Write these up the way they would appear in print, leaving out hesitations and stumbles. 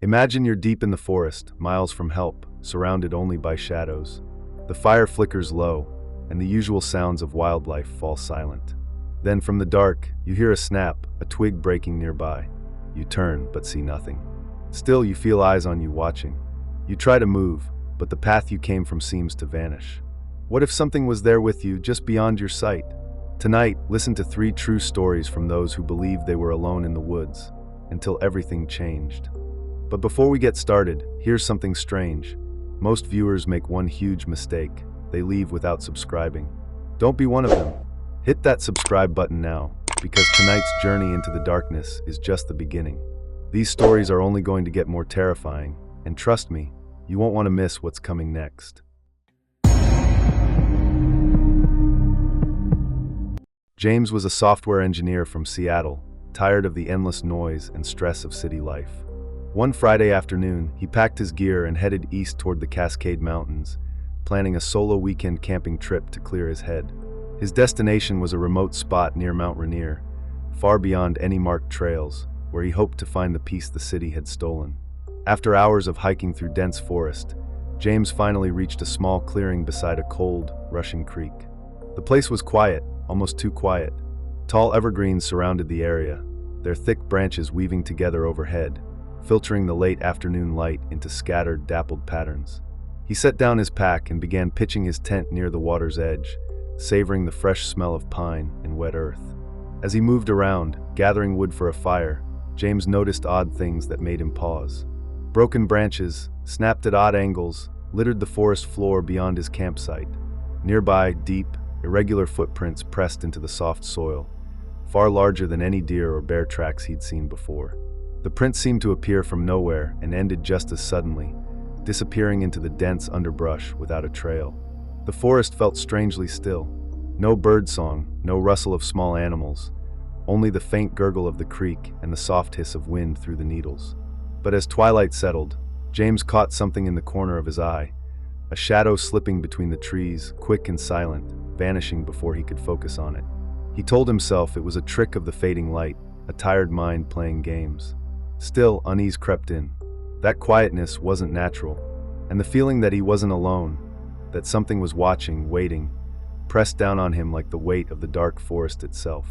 Imagine you're deep in the forest, miles from help, surrounded only by shadows. The fire flickers low, and the usual sounds of wildlife fall silent. Then from the dark, you hear a snap, a twig breaking nearby. You turn, but see nothing. Still, you feel eyes on you watching. You try to move, but the path you came from seems to vanish. What if something was there with you, just beyond your sight? Tonight, listen to 3 true stories from those who believed they were alone in the woods, until everything changed. But before we get started, here's something strange. Most viewers make one huge mistake. They leave without subscribing. Don't be one of them. Hit that subscribe button now, because tonight's journey into the darkness is just the beginning. These stories are only going to get more terrifying, and trust me, you won't want to miss what's coming next. James was a software engineer from Seattle, tired of the endless noise and stress of city life. One Friday afternoon, he packed his gear and headed east toward the Cascade Mountains, planning a solo weekend camping trip to clear his head. His destination was a remote spot near Mount Rainier, far beyond any marked trails, where he hoped to find the peace the city had stolen. After hours of hiking through dense forest, James finally reached a small clearing beside a cold, rushing creek. The place was quiet, almost too quiet. Tall evergreens surrounded the area, their thick branches weaving together overhead, filtering the late afternoon light into scattered, dappled patterns. He set down his pack and began pitching his tent near the water's edge, savoring the fresh smell of pine and wet earth. As he moved around, gathering wood for a fire, James noticed odd things that made him pause. Broken branches, snapped at odd angles, littered the forest floor beyond his campsite. Nearby, deep, irregular footprints pressed into the soft soil, far larger than any deer or bear tracks he'd seen before. The prints seemed to appear from nowhere and ended just as suddenly, disappearing into the dense underbrush without a trail. The forest felt strangely still. No birdsong, no rustle of small animals, only the faint gurgle of the creek and the soft hiss of wind through the needles. But as twilight settled, James caught something in the corner of his eye, a shadow slipping between the trees, quick and silent, vanishing before he could focus on it. He told himself it was a trick of the fading light, a tired mind playing games. Still, unease crept in. That quietness wasn't natural, and the feeling that he wasn't alone, that something was watching, waiting, pressed down on him like the weight of the dark forest itself.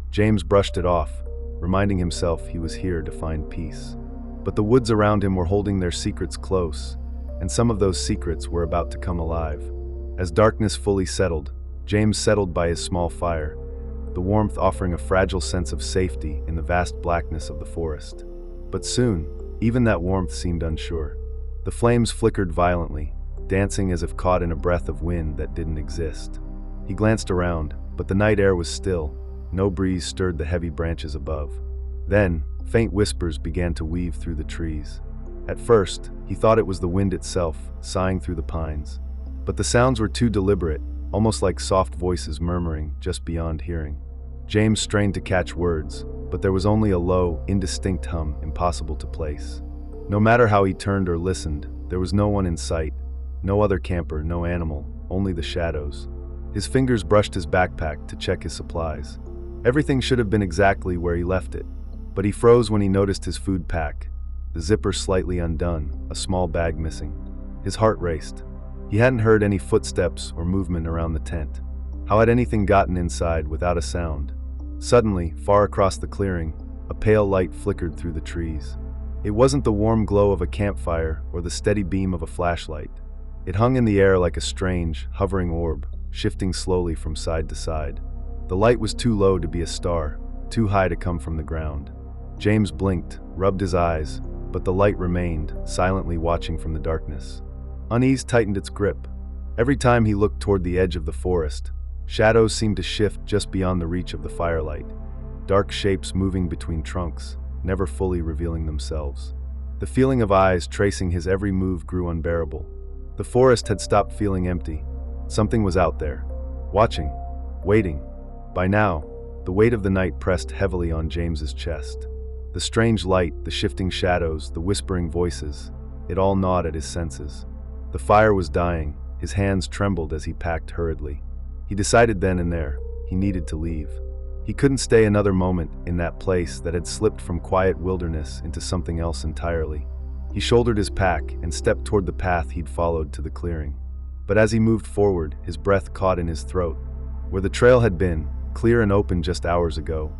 James brushed it off, reminding himself he was here to find peace. But the woods around him were holding their secrets close, and some of those secrets were about to come alive. As darkness fully settled, James settled by his small fire, the warmth offering a fragile sense of safety in the vast blackness of the forest. But soon, even that warmth seemed unsure. The flames flickered violently, dancing as if caught in a breath of wind that didn't exist. He glanced around, but the night air was still. No breeze stirred the heavy branches above. Then, faint whispers began to weave through the trees. At first, he thought it was the wind itself, sighing through the pines. But the sounds were too deliberate, almost like soft voices murmuring just beyond hearing. James strained to catch words, but there was only a low, indistinct hum impossible to place. No matter how he turned or listened, there was no one in sight. No other camper, no animal, only the shadows. His fingers brushed his backpack to check his supplies. Everything should have been exactly where he left it, but he froze when he noticed his food pack, the zipper slightly undone, a small bag missing. His heart raced. He hadn't heard any footsteps or movement around the tent. How had anything gotten inside without a sound? Suddenly, far across the clearing, a pale light flickered through the trees. It wasn't the warm glow of a campfire or the steady beam of a flashlight. It hung in the air like a strange, hovering orb, shifting slowly from side to side. The light was too low to be a star, too high to come from the ground. James blinked, rubbed his eyes, but the light remained, silently watching from the darkness. Unease tightened its grip. Every time he looked toward the edge of the forest, shadows seemed to shift just beyond the reach of the firelight, dark shapes moving between trunks, never fully revealing themselves. The feeling of eyes tracing his every move grew unbearable. The forest had stopped feeling empty. Something was out there, watching, waiting. By now, the weight of the night pressed heavily on James's chest. The strange light, the shifting shadows, the whispering voices, it all gnawed at his senses. The fire was dying, his hands trembled as he packed hurriedly. He decided then and there, he needed to leave. He couldn't stay another moment in that place that had slipped from quiet wilderness into something else entirely. He shouldered his pack and stepped toward the path he'd followed to the clearing. But as he moved forward, his breath caught in his throat. Where the trail had been, clear and open just hours ago,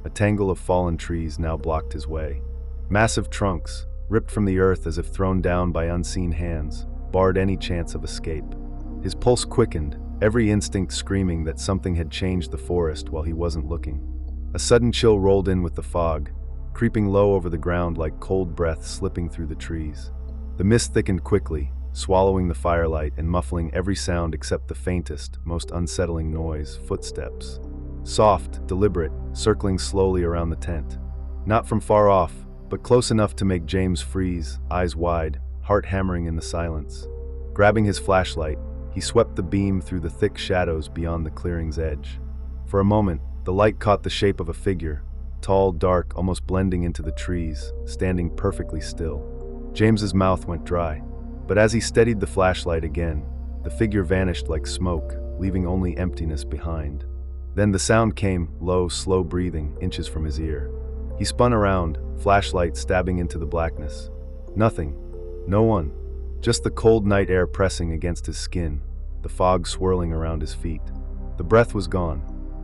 a tangle of fallen trees now blocked his way. Massive trunks, ripped from the earth as if thrown down by unseen hands, barred any chance of escape. His pulse quickened, every instinct screaming that something had changed the forest while he wasn't looking. A sudden chill rolled in with the fog, creeping low over the ground like cold breath slipping through the trees. The mist thickened quickly, swallowing the firelight and muffling every sound except the faintest, most unsettling noise: footsteps. Soft, deliberate, circling slowly around the tent. Not from far off, but close enough to make James freeze, eyes wide, heart hammering in the silence. Grabbing his flashlight, he swept the beam through the thick shadows beyond the clearing's edge. For a moment, the light caught the shape of a figure, tall, dark, almost blending into the trees, standing perfectly still. James's mouth went dry, but as he steadied the flashlight again, the figure vanished like smoke, leaving only emptiness behind. Then the sound came, low, slow breathing, inches from his ear. He spun around, flashlight stabbing into the blackness. Nothing. No one. Just the cold night air pressing against his skin, the fog swirling around his feet. The breath was gone,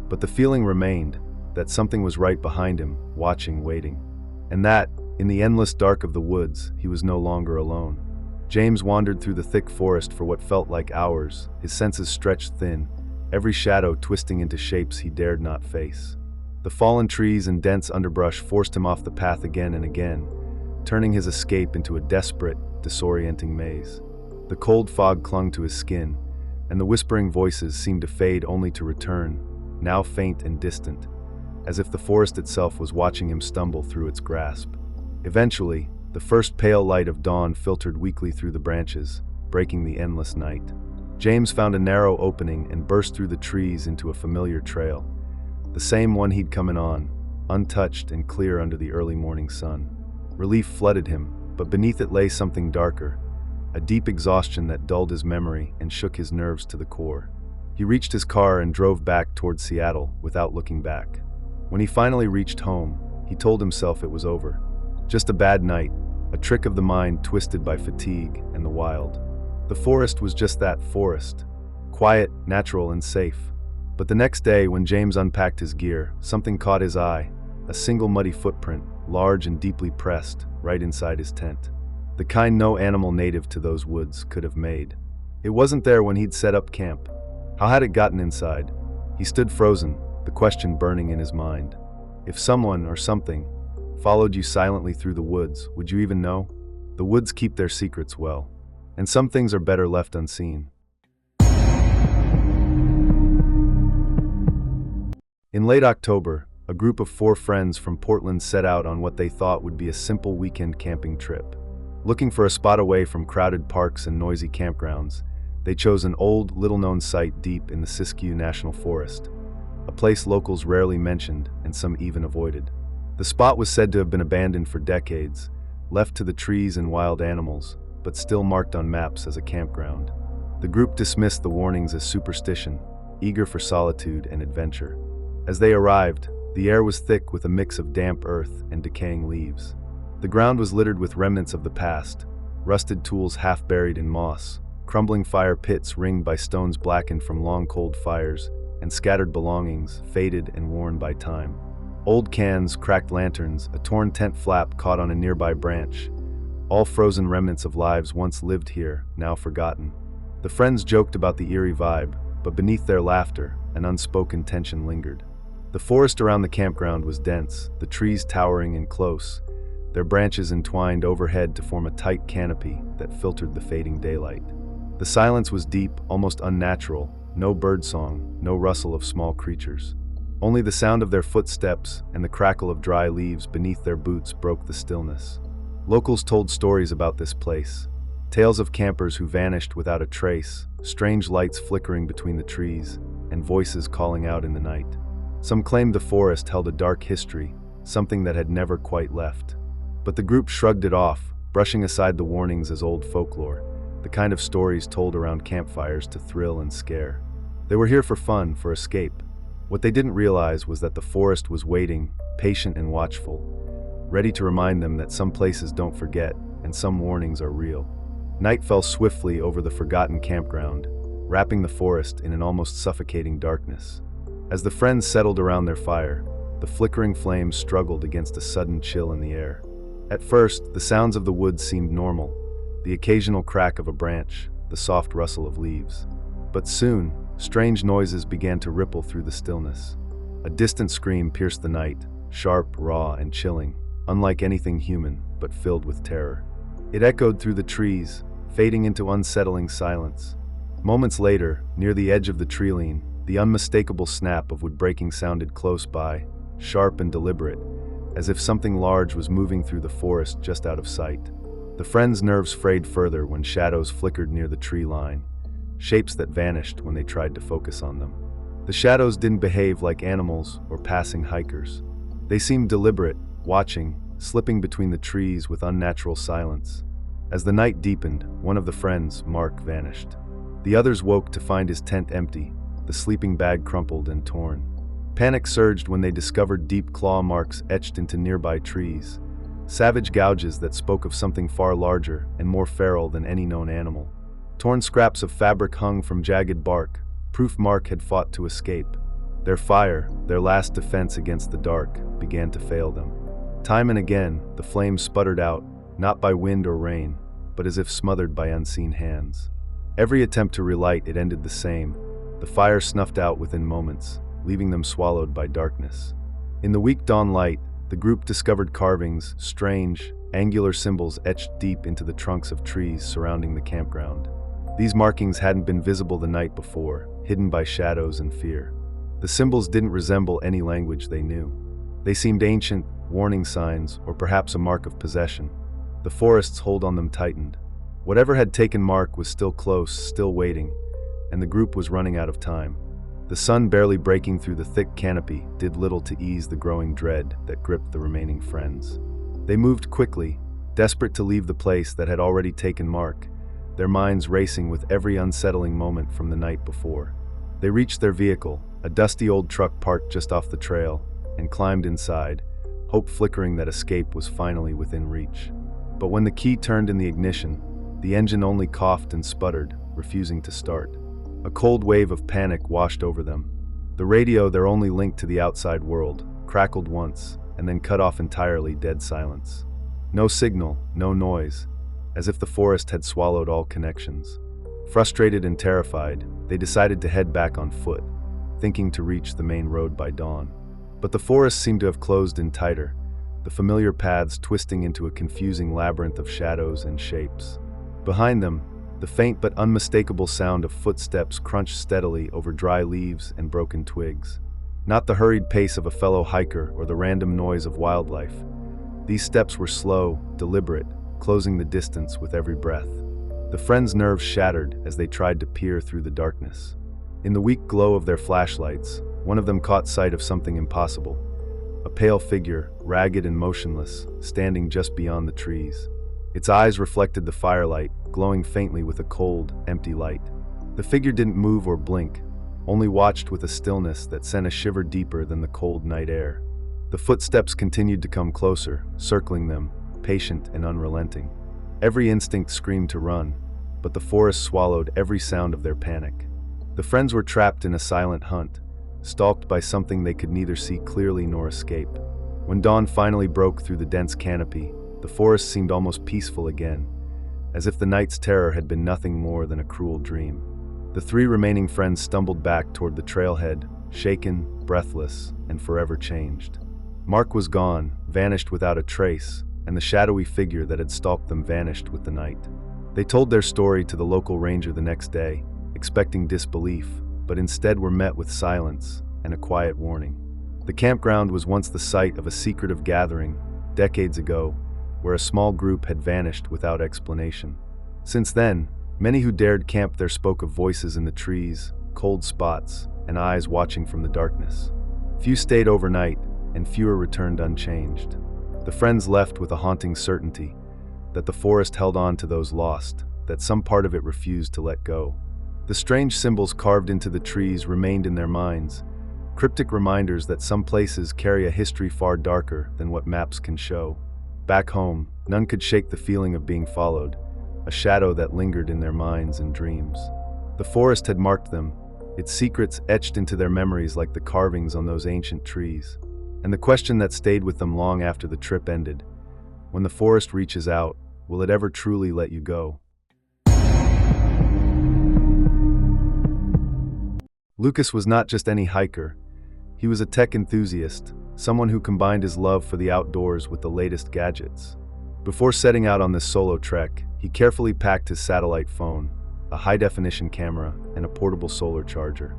but the feeling remained, that something was right behind him, watching, waiting. And that, in the endless dark of the woods, he was no longer alone. James wandered through the thick forest for what felt like hours, his senses stretched thin, every shadow twisting into shapes he dared not face. The fallen trees and dense underbrush forced him off the path again and again, turning his escape into a desperate, disorienting maze. The cold fog clung to his skin, and the whispering voices seemed to fade only to return, now faint and distant, as if the forest itself was watching him stumble through its grasp. Eventually, the first pale light of dawn filtered weakly through the branches, breaking the endless night. James found a narrow opening and burst through the trees into a familiar trail, the same one he'd come in on, untouched and clear under the early morning sun. Relief flooded him, but beneath it lay something darker, a deep exhaustion that dulled his memory and shook his nerves to the core. He reached his car and drove back toward Seattle without looking back. When he finally reached home, he told himself it was over. Just a bad night, a trick of the mind twisted by fatigue and the wild. The forest was just that, forest. Quiet, natural, and safe. But the next day, when James unpacked his gear, something caught his eye. A single muddy footprint, large and deeply pressed, right inside his tent. The kind no animal native to those woods could have made. It wasn't there when he'd set up camp. How had it gotten inside? He stood frozen, the question burning in his mind. If someone or something followed you silently through the woods, would you even know? The woods keep their secrets well, and some things are better left unseen. In late October, a group of 4 friends from Portland set out on what they thought would be a simple weekend camping trip. Looking for a spot away from crowded parks and noisy campgrounds, they chose an old, little-known site deep in the Siskiyou National Forest, a place locals rarely mentioned and some even avoided. The spot was said to have been abandoned for decades, left to the trees and wild animals, but still marked on maps as a campground. The group dismissed the warnings as superstition, eager for solitude and adventure. As they arrived, the air was thick with a mix of damp earth and decaying leaves. The ground was littered with remnants of the past, rusted tools half buried in moss, crumbling fire pits ringed by stones blackened from long cold fires, and scattered belongings, faded and worn by time. Old cans, cracked lanterns, a torn tent flap caught on a nearby branch, all frozen remnants of lives once lived here, now forgotten. The friends joked about the eerie vibe, but beneath their laughter, an unspoken tension lingered. The forest around the campground was dense, the trees towering in close, their branches entwined overhead to form a tight canopy that filtered the fading daylight. The silence was deep, almost unnatural, no birdsong, no rustle of small creatures. Only the sound of their footsteps and the crackle of dry leaves beneath their boots broke the stillness. Locals told stories about this place, tales of campers who vanished without a trace, strange lights flickering between the trees, and voices calling out in the night. Some claimed the forest held a dark history, something that had never quite left. But the group shrugged it off, brushing aside the warnings as old folklore, the kind of stories told around campfires to thrill and scare. They were here for fun, for escape. What they didn't realize was that the forest was waiting, patient and watchful, ready to remind them that some places don't forget, and and some warnings are real. Night fell swiftly over the forgotten campground, wrapping the forest in an almost suffocating darkness. As the friends settled around their fire, the flickering flames struggled against a sudden chill in the air. At first, the sounds of the woods seemed normal, the occasional crack of a branch, the soft rustle of leaves. But soon, strange noises began to ripple through the stillness. A distant scream pierced the night, sharp, raw, and chilling, unlike anything human, but filled with terror. It echoed through the trees, fading into unsettling silence. Moments later, near the edge of the treeline, the unmistakable snap of wood breaking sounded close by, sharp and deliberate, as if something large was moving through the forest just out of sight. The friends' nerves frayed further when shadows flickered near the tree line, shapes that vanished when they tried to focus on them. The shadows didn't behave like animals or passing hikers. They seemed deliberate, watching, slipping between the trees with unnatural silence. As the night deepened, one of the friends, Mark, vanished. The others woke to find his tent empty, the sleeping bag crumpled and torn. Panic surged when they discovered deep claw marks etched into nearby trees, savage gouges that spoke of something far larger and more feral than any known animal. Torn scraps of fabric hung from jagged bark, proof Mark had fought to escape. Their fire, their last defense against the dark, began to fail them. Time and again, the flames sputtered out, not by wind or rain, but as if smothered by unseen hands. Every attempt to relight it ended the same. The fire snuffed out within moments, leaving them swallowed by darkness. In the weak dawn light, the group discovered carvings, strange, angular symbols etched deep into the trunks of trees surrounding the campground. These markings hadn't been visible the night before, hidden by shadows and fear. The symbols didn't resemble any language they knew. They seemed ancient, warning signs, or perhaps a mark of possession. The forest's hold on them tightened. Whatever had taken Mark was still close, still waiting, and the group was running out of time. The sun barely breaking through the thick canopy did little to ease the growing dread that gripped the remaining friends. They moved quickly, desperate to leave the place that had already taken Mark, their minds racing with every unsettling moment from the night before. They reached their vehicle, a dusty old truck parked just off the trail, and climbed inside, hope flickering that escape was finally within reach. But when the key turned in the ignition, the engine only coughed and sputtered, refusing to start. A cold wave of panic washed over them. The radio, their only link to the outside world, crackled once, and then cut off entirely, dead silence. No signal, no noise, as if the forest had swallowed all connections. Frustrated and terrified, they decided to head back on foot, thinking to reach the main road by dawn. But the forest seemed to have closed in tighter, the familiar paths twisting into a confusing labyrinth of shadows and shapes. Behind them, the faint but unmistakable sound of footsteps crunched steadily over dry leaves and broken twigs. Not the hurried pace of a fellow hiker or the random noise of wildlife. These steps were slow, deliberate, closing the distance with every breath. The friends' nerves shattered as they tried to peer through the darkness. In the weak glow of their flashlights, one of them caught sight of something impossible. A pale figure, ragged and motionless, standing just beyond the trees. Its eyes reflected the firelight, glowing faintly with a cold, empty light. The figure didn't move or blink, only watched with a stillness that sent a shiver deeper than the cold night air. The footsteps continued to come closer, circling them, patient and unrelenting. Every instinct screamed to run, but the forest swallowed every sound of their panic. The friends were trapped in a silent hunt, stalked by something they could neither see clearly nor escape. When dawn finally broke through the dense canopy, the forest seemed almost peaceful again, as if the night's terror had been nothing more than a cruel dream. The three remaining friends stumbled back toward the trailhead, shaken, breathless, and forever changed. Mark was gone, vanished without a trace, and the shadowy figure that had stalked them vanished with the night. They told their story to the local ranger the next day, expecting disbelief, but instead were met with silence and a quiet warning. The campground was once the site of a secretive gathering, decades ago, where a small group had vanished without explanation. Since then, many who dared camp there spoke of voices in the trees, cold spots, and eyes watching from the darkness. Few stayed overnight, and fewer returned unchanged. The friends left with a haunting certainty that the forest held on to those lost, that some part of it refused to let go. The strange symbols carved into the trees remained in their minds, cryptic reminders that some places carry a history far darker than what maps can show. Back home, None could shake the feeling of being followed, a shadow that lingered in their minds and dreams. The forest had marked them, its secrets etched into their memories like the carvings on those ancient trees. And the question that stayed with them long after the trip ended: when the forest reaches out, will it ever truly let you go? Lucas was not just any hiker. He was a tech enthusiast, someone who combined his love for the outdoors with the latest gadgets. Before setting out on this solo trek, he carefully packed his satellite phone, a high-definition camera, and a portable solar charger.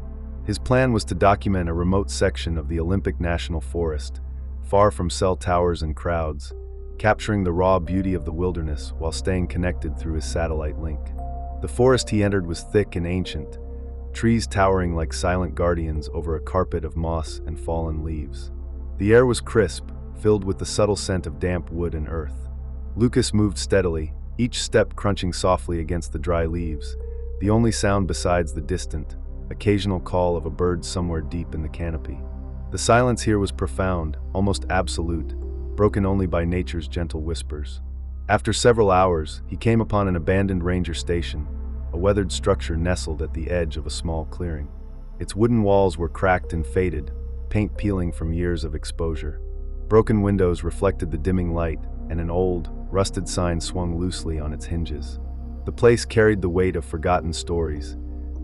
His plan was to document a remote section of the Olympic National Forest, far from cell towers and crowds, capturing the raw beauty of the wilderness while staying connected through his satellite link. The forest he entered was thick and ancient, trees towering like silent guardians over a carpet of moss and fallen leaves. The air was crisp, filled with the subtle scent of damp wood and earth. Lucas moved steadily, each step crunching softly against the dry leaves, the only sound besides the distant, occasional call of a bird somewhere deep in the canopy. The silence here was profound, almost absolute, broken only by nature's gentle whispers. After several hours, he came upon an abandoned ranger station, a weathered structure nestled at the edge of a small clearing. Its wooden walls were cracked and faded, paint peeling from years of exposure. Broken windows reflected the dimming light, and an old, rusted sign swung loosely on its hinges. The place carried the weight of forgotten stories,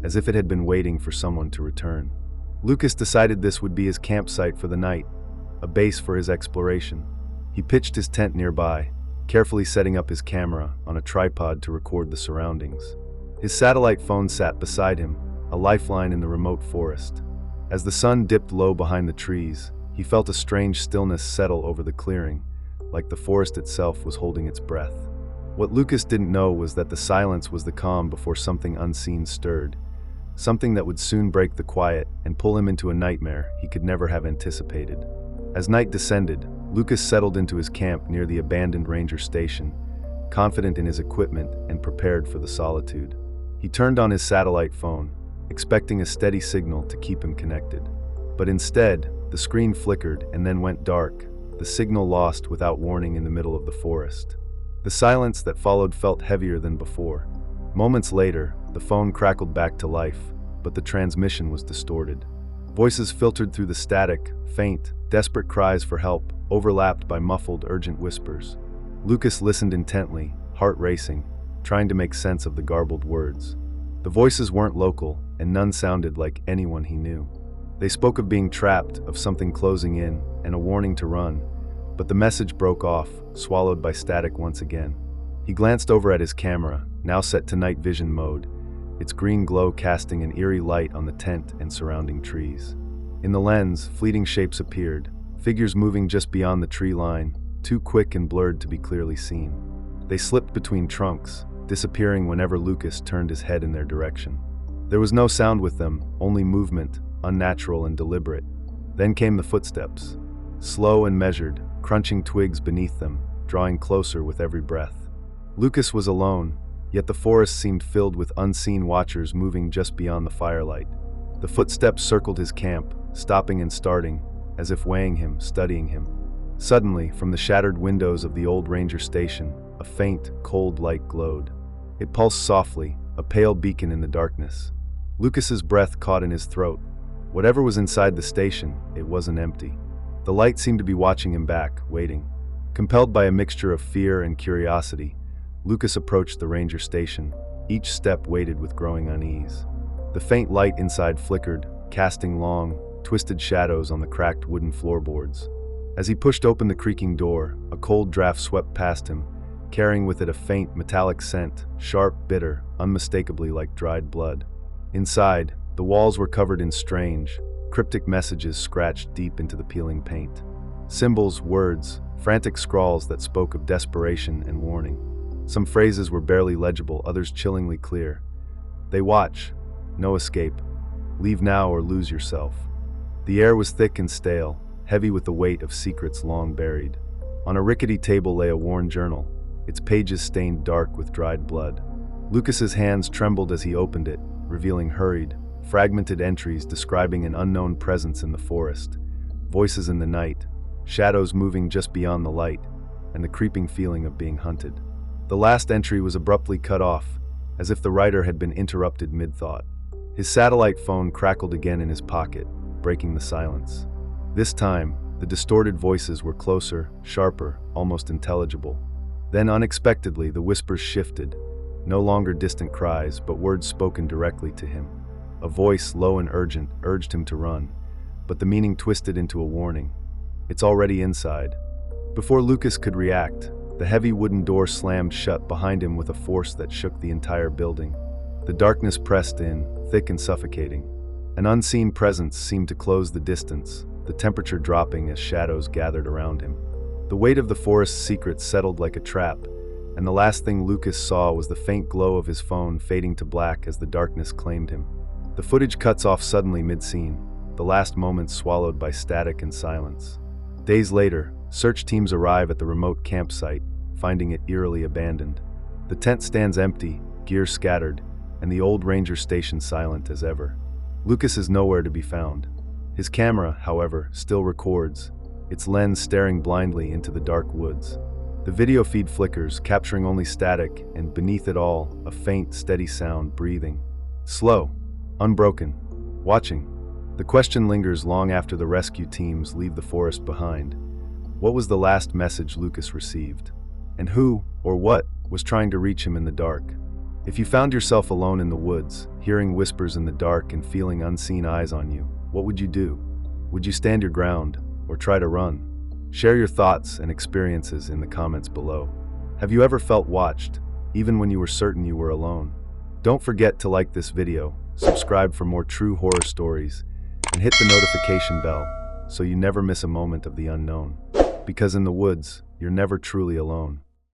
as if it had been waiting for someone to return. Lucas decided this would be his campsite for the night, a base for his exploration. He pitched his tent nearby, carefully setting up his camera on a tripod to record the surroundings. His satellite phone sat beside him, a lifeline in the remote forest. As the sun dipped low behind the trees, he felt a strange stillness settle over the clearing, like the forest itself was holding its breath. What Lucas didn't know was that the silence was the calm before something unseen stirred, something that would soon break the quiet and pull him into a nightmare he could never have anticipated. As night descended, Lucas settled into his camp near the abandoned ranger station, confident in his equipment and prepared for the solitude. He turned on his satellite phone, expecting a steady signal to keep him connected. But instead, the screen flickered and then went dark, the signal lost without warning in the middle of the forest. The silence that followed felt heavier than before. Moments later, the phone crackled back to life, but the transmission was distorted. Voices filtered through the static, faint, desperate cries for help, overlapped by muffled, urgent whispers. Lucas listened intently, heart racing, trying to make sense of the garbled words. The voices weren't local, and none sounded like anyone he knew. They spoke of being trapped, of something closing in, and a warning to run, but the message broke off, swallowed by static once again. He glanced over at his camera, now set to night vision mode, its green glow casting an eerie light on the tent and surrounding trees. In the lens, fleeting shapes appeared, figures moving just beyond the tree line, too quick and blurred to be clearly seen. They slipped between trunks, disappearing whenever Lucas turned his head in their direction. There was no sound with them, only movement, unnatural and deliberate. Then came the footsteps, slow and measured, crunching twigs beneath them, drawing closer with every breath. Lucas was alone, yet the forest seemed filled with unseen watchers moving just beyond the firelight. The footsteps circled his camp, stopping and starting, as if weighing him, studying him. Suddenly, from the shattered windows of the old ranger station, a faint, cold light glowed. It pulsed softly, a pale beacon in the darkness. Lucas's breath caught in his throat. Whatever was inside the station, it wasn't empty. The light seemed to be watching him back, waiting. Compelled by a mixture of fear and curiosity, Lucas approached the ranger station, each step weighted with growing unease. The faint light inside flickered, casting long, twisted shadows on the cracked wooden floorboards. As he pushed open the creaking door, a cold draft swept past him, carrying with it a faint, metallic scent, sharp, bitter, unmistakably like dried blood. Inside, the walls were covered in strange, cryptic messages scratched deep into the peeling paint. Symbols, words, frantic scrawls that spoke of desperation and warning. Some phrases were barely legible, others chillingly clear. They watch, no escape. Leave now or lose yourself. The air was thick and stale, heavy with the weight of secrets long buried. On a rickety table lay a worn journal, its pages stained dark with dried blood. Lucas's hands trembled as he opened it, revealing hurried, fragmented entries describing an unknown presence in the forest, voices in the night, shadows moving just beyond the light. and the creeping feeling of being hunted. The last entry was abruptly cut off, as if the writer had been interrupted mid-thought. His satellite phone crackled again in his pocket, breaking the silence. This time, the distorted voices were closer, sharper, almost intelligible. Then, unexpectedly, the whispers shifted, no longer distant cries, but words spoken directly to him. A voice, low and urgent, urged him to run, but the meaning twisted into a warning. "It's already inside." Before Lucas could react, the heavy wooden door slammed shut behind him with a force that shook the entire building. The darkness pressed in, thick and suffocating. An unseen presence seemed to close the distance, the temperature dropping as shadows gathered around him. The weight of the forest's secret settled like a trap, and the last thing Lucas saw was the faint glow of his phone fading to black as the darkness claimed him. The footage cuts off suddenly mid-scene, the last moments swallowed by static and silence. Days later, search teams arrive at the remote campsite, finding it eerily abandoned. The tent stands empty, gear scattered, and the old ranger station silent as ever. Lucas is nowhere to be found. His camera, however, still records, its lens staring blindly into the dark woods. The video feed flickers, capturing only static, and beneath it all, a faint, steady sound breathing. Slow, unbroken, watching. The question lingers long after the rescue teams leave the forest behind. What was the last message Lucas received? And who, or what, was trying to reach him in the dark? If you found yourself alone in the woods, hearing whispers in the dark and feeling unseen eyes on you, what would you do? Would you stand your ground, or try to run? Share your thoughts and experiences in the comments below. Have you ever felt watched, even when you were certain you were alone? Don't forget to like this video, subscribe for more true horror stories, and hit the notification bell so you never miss a moment of the unknown. Because in the woods, you're never truly alone.